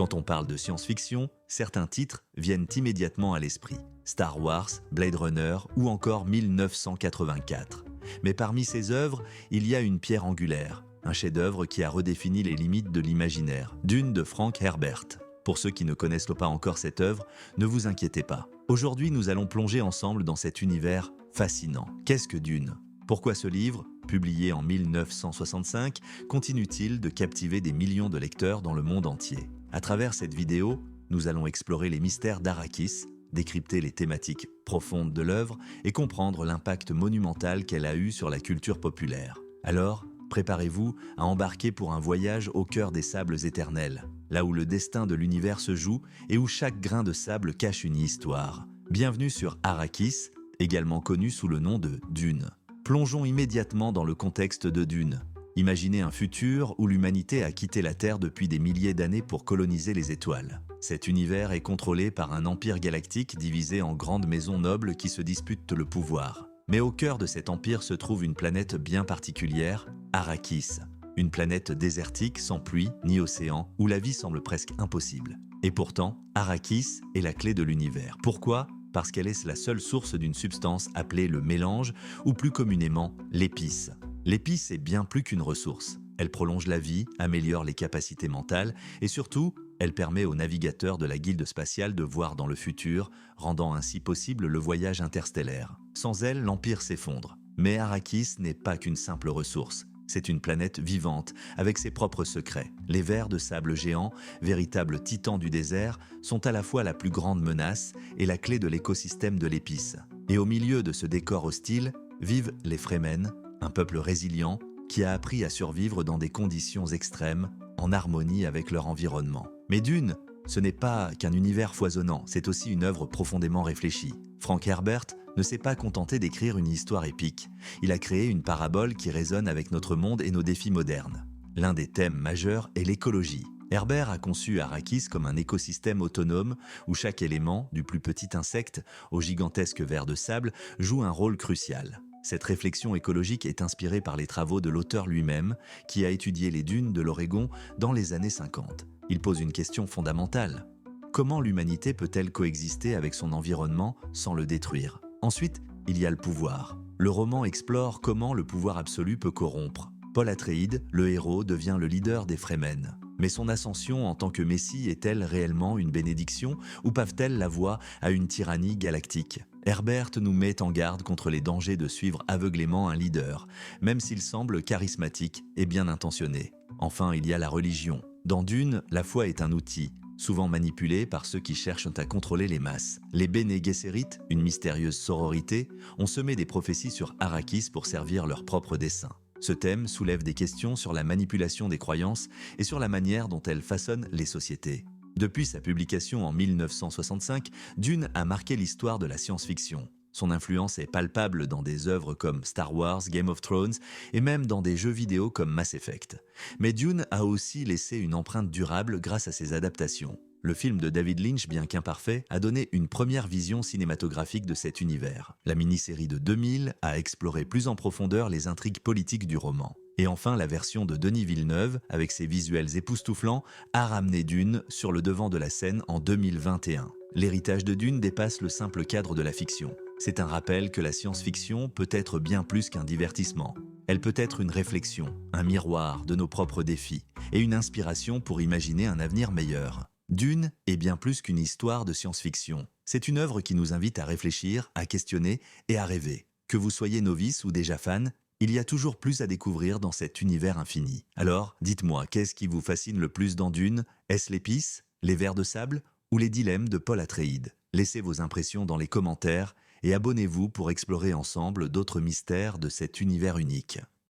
Quand on parle de science-fiction, certains titres viennent immédiatement à l'esprit. Star Wars, Blade Runner ou encore 1984. Mais parmi ces œuvres, il y a une pierre angulaire, un chef-d'œuvre qui a redéfini les limites de l'imaginaire, Dune de Frank Herbert. Pour ceux qui ne connaissent pas encore cette œuvre, ne vous inquiétez pas. Aujourd'hui, nous allons plonger ensemble dans cet univers fascinant. Qu'est-ce que Dune ? Pourquoi ce livre, publié en 1965, continue-t-il de captiver des millions de lecteurs dans le monde entier ? À travers cette vidéo, nous allons explorer les mystères d'Arrakis, décrypter les thématiques profondes de l'œuvre et comprendre l'impact monumental qu'elle a eu sur la culture populaire. Alors, préparez-vous à embarquer pour un voyage au cœur des sables éternels, là où le destin de l'univers se joue et où chaque grain de sable cache une histoire. Bienvenue sur Arrakis, également connu sous le nom de Dune. Plongeons immédiatement dans le contexte de Dune. Imaginez un futur où l'humanité a quitté la Terre depuis des milliers d'années pour coloniser les étoiles. Cet univers est contrôlé par un empire galactique divisé en grandes maisons nobles qui se disputent le pouvoir. Mais au cœur de cet empire se trouve une planète bien particulière, Arrakis. Une planète désertique, sans pluie ni océan, où la vie semble presque impossible. Et pourtant, Arrakis est la clé de l'univers. Pourquoi ? Parce qu'elle est la seule source d'une substance appelée le mélange, ou plus communément l'épice. L'épice est bien plus qu'une ressource. Elle prolonge la vie, améliore les capacités mentales et surtout, elle permet aux navigateurs de la guilde spatiale de voir dans le futur, rendant ainsi possible le voyage interstellaire. Sans elle, l'Empire s'effondre. Mais Arrakis n'est pas qu'une simple ressource. C'est une planète vivante, avec ses propres secrets. Les vers de sable géants, véritables titans du désert, sont à la fois la plus grande menace et la clé de l'écosystème de l'épice. Et au milieu de ce décor hostile, vivent les Fremen, un peuple résilient qui a appris à survivre dans des conditions extrêmes, en harmonie avec leur environnement. Mais Dune, ce n'est pas qu'un univers foisonnant, c'est aussi une œuvre profondément réfléchie. Frank Herbert ne s'est pas contenté d'écrire une histoire épique. Il a créé une parabole qui résonne avec notre monde et nos défis modernes. L'un des thèmes majeurs est l'écologie. Herbert a conçu Arrakis comme un écosystème autonome où chaque élément, du plus petit insecte au gigantesque ver de sable, joue un rôle crucial. Cette réflexion écologique est inspirée par les travaux de l'auteur lui-même, qui a étudié les dunes de l'Oregon dans les années 50. Il pose une question fondamentale. Comment l'humanité peut-elle coexister avec son environnement sans le détruire ? Ensuite, il y a le pouvoir. Le roman explore comment le pouvoir absolu peut corrompre. Paul Atreides, le héros, devient le leader des Fremen. Mais son ascension en tant que messie est-elle réellement une bénédiction ou pave-t-elle la voie à une tyrannie galactique ? Herbert nous met en garde contre les dangers de suivre aveuglément un leader, même s'il semble charismatique et bien intentionné. Enfin, il y a la religion. Dans Dune, la foi est un outil, souvent manipulé par ceux qui cherchent à contrôler les masses. Les Bene Gesserit, une mystérieuse sororité, ont semé des prophéties sur Arrakis pour servir leurs propres desseins. Ce thème soulève des questions sur la manipulation des croyances et sur la manière dont elles façonnent les sociétés. Depuis sa publication en 1965, Dune a marqué l'histoire de la science-fiction. Son influence est palpable dans des œuvres comme Star Wars, Game of Thrones et même dans des jeux vidéo comme Mass Effect. Mais Dune a aussi laissé une empreinte durable grâce à ses adaptations. Le film de David Lynch, bien qu'imparfait, a donné une première vision cinématographique de cet univers. La mini-série de 2000 a exploré plus en profondeur les intrigues politiques du roman. Et enfin, la version de Denis Villeneuve, avec ses visuels époustouflants, a ramené Dune sur le devant de la scène en 2021. L'héritage de Dune dépasse le simple cadre de la fiction. C'est un rappel que la science-fiction peut être bien plus qu'un divertissement. Elle peut être une réflexion, un miroir de nos propres défis, et une inspiration pour imaginer un avenir meilleur. Dune est bien plus qu'une histoire de science-fiction. C'est une œuvre qui nous invite à réfléchir, à questionner et à rêver. Que vous soyez novice ou déjà fan, il y a toujours plus à découvrir dans cet univers infini. Alors, dites-moi, qu'est-ce qui vous fascine le plus dans Dune ? Est-ce l'épice, les vers de sable ou les dilemmes de Paul Atreides ? Laissez vos impressions dans les commentaires et abonnez-vous pour explorer ensemble d'autres mystères de cet univers unique.